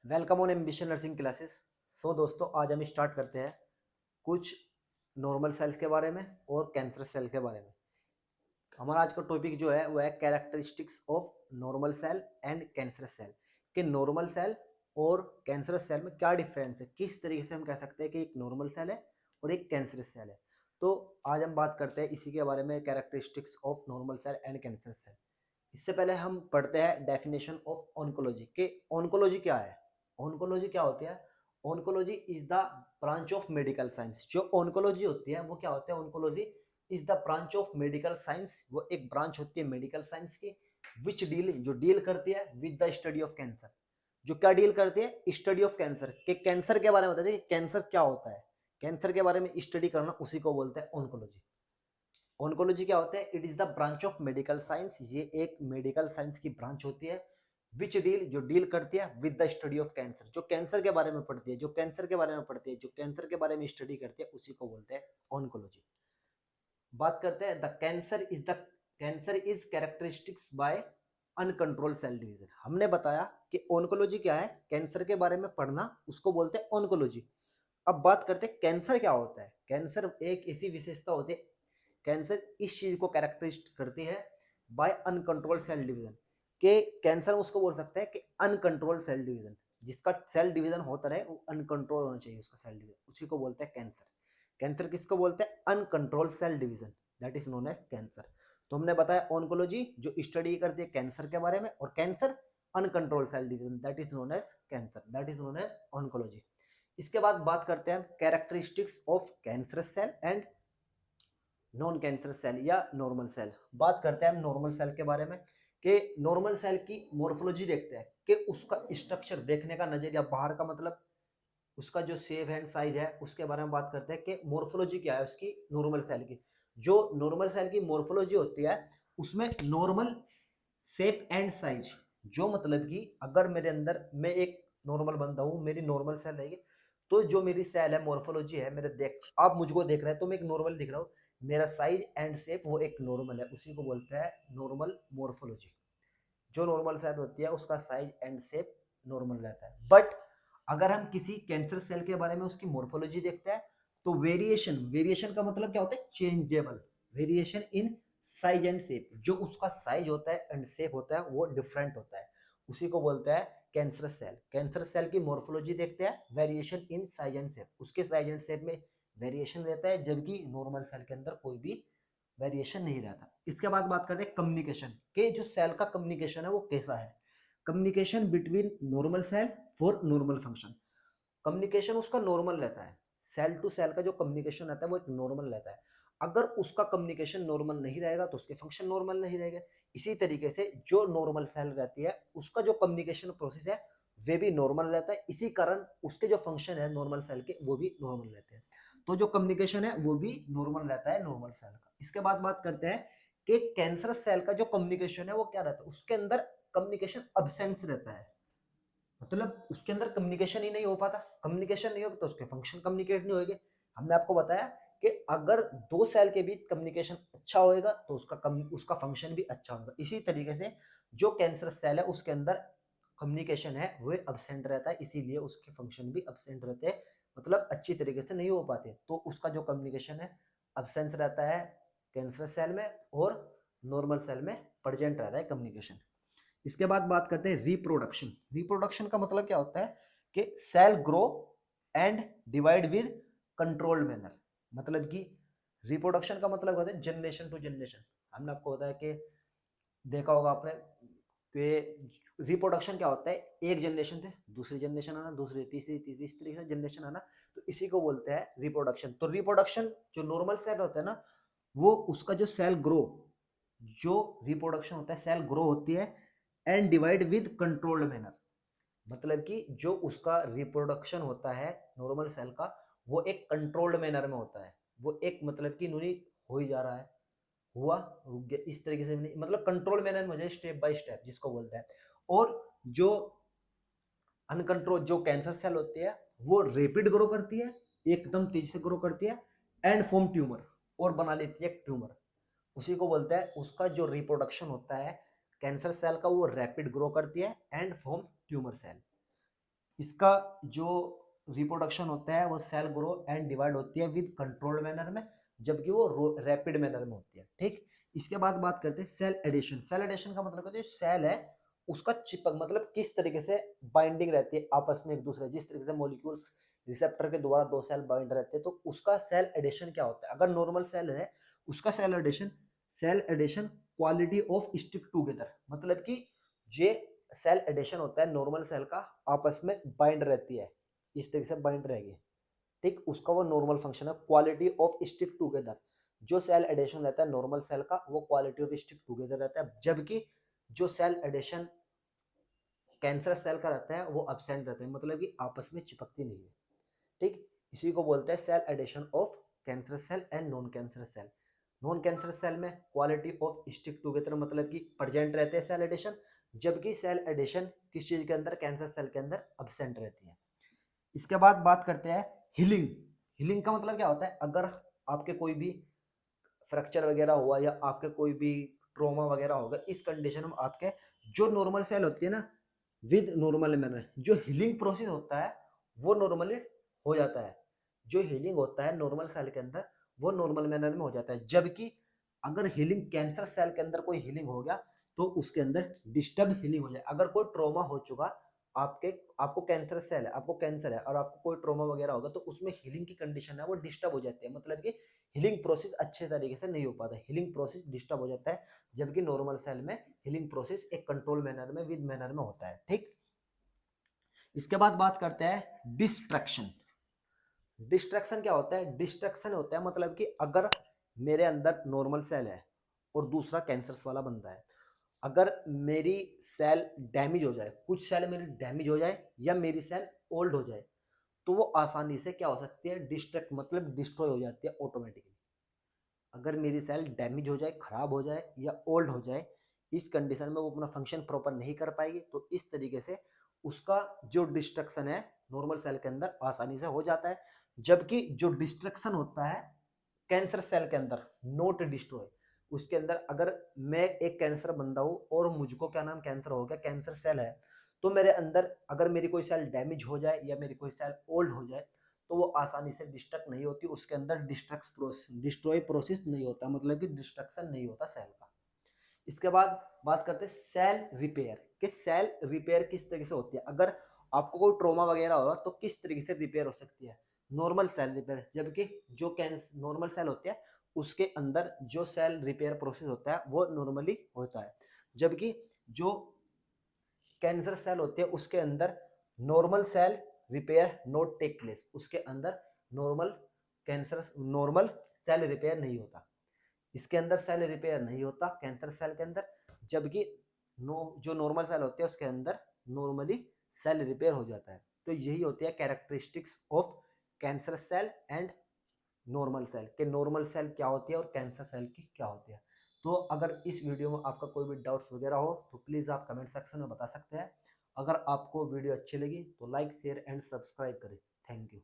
Welcome on ambition nursing classes. दोस्तों, आज हम स्टार्ट करते हैं कुछ नॉर्मल सेल्स के बारे में और कैंसर सेल के बारे में। हमारा आज का टॉपिक जो है वो है characteristics of normal cell and cancer cell. कि नॉर्मल सेल और कैंसर सेल में क्या डिफरेंस है, किस तरीके से हम कह सकते हैं कि एक नॉर्मल सेल है और एक कैंसर सेल है। तो आज हम बात करते हैं इसी के बारे में, characteristics of normal cell and cancer cell. इससे पहले हम पढ़ते हैं डेफिनेशन ऑफ ऑन्कोलॉजी के ऑन्कोलॉजी क्या है। ऑन्कोलॉजी क्या होती है? Oncology is the branch of medical science. जो ऑन्कोलॉजी होती है वो क्या होता है? Oncology is the branch of medical science. वो एक ब्रांच होती है मेडिकल साइंस की, विच डील जो डील करती है with the study of cancer. जो क्या डील करती है? Study of cancer. के कैंसर के बारे में बताते हैं कि कैंसर क्या होता है, कैंसर के बारे में स्टडी करना, उसी को बोलते हैं ऑन्कोलॉजी। ऑन्कोलॉजी क्या होता है? It is the branch of medical science. ये एक मेडिकल साइंस की ब्रांच होती है विच डील जो डील करती है with the study of cancer. जो कैंसर के बारे में पढ़ती है, जो कैंसर के बारे में पढ़ती है, जो कैंसर के बारे में स्टडी करती है, उसी को बोलते हैं ऑन्कोलॉजी। बात करते हैं the cancer is characteristics by uncontrol cell division. हमने बताया कि ऑन्कोलॉजी क्या है, कैंसर के बारे में पढ़ना, उसको बोलते हैं ऑन्कोलॉजी। अब बात करते हैं कैंसर क्या होता है। कैंसर एक ऐसी विशेषता होती है, कैंसर इस चीज को कैरेक्टरिस्ट करती है बाय अनकंट्रोल सेल डिवीजन। के कैंसर उसको बोल सकते हैं कि अनकंट्रोल सेल डिवीजन, जिसका सेल डिवीजन होता रहे वो अनकंट्रोल होना चाहिए उसका सेल डिवीजन, उसी को बोलते हैं कैंसर। कैंसर किसको बोलते हैं? Uncontrol cell division, that is known as cancer. तो हमने बताया ऑन्कोलॉजी जो स्टडी करती है कैंसर के बारे में, और cancer uncontrol cell division, that is known as cancer, that is known as oncology. इसके बाद बात करते हैं characteristics of cancer cell and non cancer cell या नॉर्मल सेल। बात करते हैं हम नॉर्मल सेल के बारे में कि नॉर्मल सेल की मोर्फोलॉजी देखते हैं कि उसका स्ट्रक्चर देखने का नजरिया, बाहर का मतलब उसका जो शेप एंड साइज है, उसके बारे में बात करते हैं कि मोर्फोलॉजी क्या है उसकी नॉर्मल सेल की। जो नॉर्मल सेल की मोर्फोलॉजी होती है उसमें नॉर्मल शेप एंड साइज, जो मतलब कि अगर मेरे अंदर, मैं एक नॉर्मल बंदा हूँ, मेरी नॉर्मल सेल रहेगी, तो जो मेरी सेल है, मोर्फोलॉजी है मेरे, देख आप मुझको देख रहे हैं तो मैं एक नॉर्मल दिख रहा हूँ, मेरा साइज एंड शेप वो एक नॉर्मल है, उसी को बोलते हैं नॉर्मल मोर्फोलॉजी। जो नॉर्मल सेल होती है उसका साइज एंड शेप नॉर्मल रहता है। बट अगर हम किसी कैंसर सेल के बारे में उसकी मोर्फोलॉजी देखते हैं तो वेरिएशन, वेरिएशन का मतलब क्या होता है? Changeable. Variation in size and shape, जो उसका साइज होता है एंड शेप होता है वो डिफरेंट होता है, उसी को बोलते हैं कैंसर सेल। कैंसर सेल की मोर्फोलॉजी देखते हैं, variation in size and shape, उसके साइज एंड शेप में वेरिएशन रहता है, जबकि नॉर्मल सेल के अंदर कोई भी वेरिएशन नहीं रहता। इसके बाद बात करते हैं कम्युनिकेशन के, जो सेल का कम्युनिकेशन है वो कैसा है। Communication between normal cell for normal function. Communication उसका नॉर्मल रहता है, सेल टू सेल का जो कम्युनिकेशन रहता है वो एक नॉर्मल रहता है। अगर उसका कम्युनिकेशन नॉर्मल नहीं रहेगा तो उसके फंक्शन नॉर्मल नहीं रहेगा। इसी तरीके से जो नॉर्मल सेल रहती है उसका जो कम्युनिकेशन प्रोसेस है वे भी नॉर्मल रहता है, इसी कारण उसके जो फंक्शन है नॉर्मल सेल के वो भी नॉर्मल रहते हैं। तो जो कम्युनिकेशन है वो भी नॉर्मल रहता है नॉर्मल सेल का। इसके बाद बात करते हैं कि कैंसर सेल का जो कम्युनिकेशन है वो क्या रहता है। उसके अंदर कम्युनिकेशन अब्सेंस रहता है, मतलब उसके अंदर कम्युनिकेशन ही नहीं हो पाता। कम्युनिकेशन नहीं हो तो उसके फंक्शन कम्युनिकेट नहीं होंगे। हमने आपको बताया कि अगर दो सेल के बीच कम्युनिकेशन अच्छा होएगा तो उसका फंक्शन भी अच्छा होगा। इसी तरीके से जो कैंसर सेल है उसके अंदर कम्युनिकेशन है वो अब्सेंट रहता है, इसीलिए उसके फंक्शन भी अब्सेंट रहते हैं, मतलब अच्छी तरीके से नहीं हो पाते। तो उसका जो कम्युनिकेशन है अब्सेंस रहता है कैंसर सेल में, और नॉर्मल सेल में प्रेजेंट रहता है कम्युनिकेशन। इसके बाद बात करते हैं रिप्रोडक्शन। रिप्रोडक्शन का मतलब क्या होता है कि cell grow and divide with controlled manner. मतलब कि रिप्रोडक्शन का मतलब होता है जनरेशन टू जनरेशन। हमने आपको बताया कि देखा होगा आपने कि रिप्रोडक्शन क्या होता है, एक जनरेशन से दूसरी जनरेशन आना, दूसरी तीसरी तीसरी, इस तरीके से जनरेशन आना, तो इसी को बोलते हैं रिप्रोडक्शन। तो रिप्रोडक्शन जो नॉर्मल सेल होता है ना, वो उसका जो सेल ग्रो, जो रिप्रोडक्शन होता है सेल ग्रो होती है and divide with controlled manner. मतलब कि जो उसका रिप्रोडक्शन होता है नॉर्मल सेल का वो एक कंट्रोल्ड मैनर में होता है। वो एक मतलब कि नहीं हो ही जा रहा है, हुआ रुक गया, इस तरीके से नहीं, मतलब कंट्रोल मैनर में हो जाए स्टेप बाय स्टेप, जिसको बोलते हैं। और जो अनकंट्रोल जो कैंसर सेल होती है वो रेपिड ग्रो करती है, एकदम तेजी से ग्रो करती है, एंड फॉर्म ट्यूमर, और बना लेती है ट्यूमर। उसी को बोलते हैं, उसका जो रिप्रोडक्शन होता है कैंसर सेल का वो रैपिड ग्रो करती है एंड फॉर्म ट्यूमर सेल। इसका जो रिप्रोडक्शन होता है वो सेल ग्रो एंड डिवाइड होती है विद कंट्रोल्ड मैनर में, जबकि वो रैपिड मैनर में होती है। ठीक, इसके बाद बात करते हैं सेल एडिशन। सेल एडिशन का मतलब जो सेल है उसका चिपक, मतलब किस तरीके से बाइंडिंग रहती है आपस में एक दूसरे, जिस तरीके से मॉलिक्यूल्स रिसेप्टर के द्वारा दो सेल बाइंड रहते हैं, तो उसका सेल एडिशन क्या होता है। अगर नॉर्मल सेल है उसका cell adhesion quality of stick together, मतलब कि जे सेल एडिशन होता है नॉर्मल सेल का आपस में बाइंड रहती है, इस तरीके से बाइंड रहेगी। ठीक, उसका वो नॉर्मल फंक्शन है क्वालिटी ऑफ स्टिक टुगेदर। जो सेल एडिशन रहता है नॉर्मल सेल का वो क्वालिटी ऑफ स्टिक टुगेदर रहता है, जबकि जो सेल एडिशन कैंसर सेल का रहता है वो अब्सेंट रहता है, मतलब कि आपस में चिपकती नहीं है। ठीक, इसी को बोलते हैं cell adhesion of cancer cell and non cancer cell. Non cancer cell में क्वालिटी ऑफ स्टिक टुगेदर मतलब कि प्रेजेंट रहते हैं सेल एडिशन, जबकि सेल एडिशन किस चीज के अंदर, कैंसर सेल के अंदर अब्सेंट रहती है। इसके बाद बात करते हैं हीलिंग। हीलिंग का मतलब क्या होता है, अगर आपके कोई भी फ्रैक्चर वगैरह हुआ या आपके कोई भी ट्रोमा वगैरह होगा, इस कंडीशन में आपके जो नॉर्मल सेल होती है ना विद नॉर्मल मैनर, जो हीलिंग प्रोसेस होता है वो नॉर्मली हो जाता है। जो हीलिंग होता है नॉर्मल सेल के अंदर वो नॉर्मल मैनर में हो जाता है, जबकि अगर हीलिंग कैंसर सेल के अंदर कोई हीलिंग हो गया तो उसके अंदर डिस्टर्ब हीलिंग हो जाए। अगर कोई ट्रोमा हो चुका, आपके आपको कैंसर सेल है, आपको कैंसर है और आपको कोई ट्रोमा वगैरह होगा, तो उसमें हीलिंग की कंडीशन है वो डिस्टर्ब हो जाती है, मतलब कि हीलिंग प्रोसेस अच्छे तरीके से नहीं हो पाता, हीलिंग प्रोसेस डिस्टर्ब हो जाता है। जबकि नॉर्मल सेल में हीलिंग प्रोसेस एक कंट्रोल मैनर में विद मैनर में होता है। ठीक, इसके बाद बात करते हैं डिस्ट्रक्शन। डिस्ट्रक्शन क्या होता है, डिस्ट्रक्शन होता है मतलब कि अगर मेरे अंदर नॉर्मल सेल है और दूसरा कैंसर वाला बंदा है, अगर मेरी सेल डैमेज हो जाए, कुछ सेल मेरी डैमेज हो जाए या मेरी सेल ओल्ड हो जाए, तो वो आसानी से क्या हो सकती है, डिस्ट्रक्ट मतलब डिस्ट्रॉय हो जाती है ऑटोमेटिकली। अगर मेरी सेल डैमेज हो जाए, खराब हो जाए या ओल्ड हो जाए, इस कंडीशन में वो अपना फंक्शन प्रॉपर नहीं कर पाएगी, तो इस तरीके से उसका जो डिस्ट्रक्शन है नॉर्मल सेल के अंदर आसानी से हो जाता है। जबकि जो डिस्ट्रक्शन होता है कैंसर सेल के अंदर नोट डिस्ट्रॉय, उसके अंदर अगर मैं एक कैंसर बंदा हूं और मुझको क्या नाम कैंसर हो गया, कैंसर सेल है, तो मेरे अंदर अगर मेरी कोई सेल डैमेज हो जाए या मेरी कोई सेल ओल्ड हो जाए, तो वो आसानी से डिस्ट्रक्ट नहीं होती, उसके अंदर डिस्ट्रॉय प्रोसेस नहीं होता, मतलब कि डिस्ट्रक्शन नहीं होता सेल का। इसके बाद बात करते हैं सेल रिपेयर, कि सेल रिपेयर किस तरीके से होती है। अगर आपको कोई ट्रोमा वगैरह होगा तो किस तरीके से रिपेयर हो सकती है, नॉर्मल सेल रिपेयर। जबकि जो नॉर्मल सेल होते हैं उसके अंदर जो सेल रिपेयर प्रोसेस होता है वो नॉर्मली होता है, जबकि जो कैंसर सेल होते हैं उसके अंदर normal cell repair not take place, उसके अंदर नॉर्मल सेल रिपेयर नहीं होता, इसके अंदर सेल रिपेयर नहीं होता कैंसर सेल के अंदर, जबकि जो नॉर्मल सेल होते हैं उसके अंदर नॉर्मली सेल रिपेयर हो जाता है। तो यही होती है characteristics of cancer cell and normal cell, के नॉर्मल सेल क्या होती है और कैंसर सेल की क्या होती है। तो अगर इस वीडियो में आपका कोई भी डाउट्स वगैरह हो तो प्लीज़ आप कमेंट सेक्शन में बता सकते हैं। अगर आपको वीडियो अच्छी लगी तो लाइक शेयर एंड सब्सक्राइब करें। Thank you.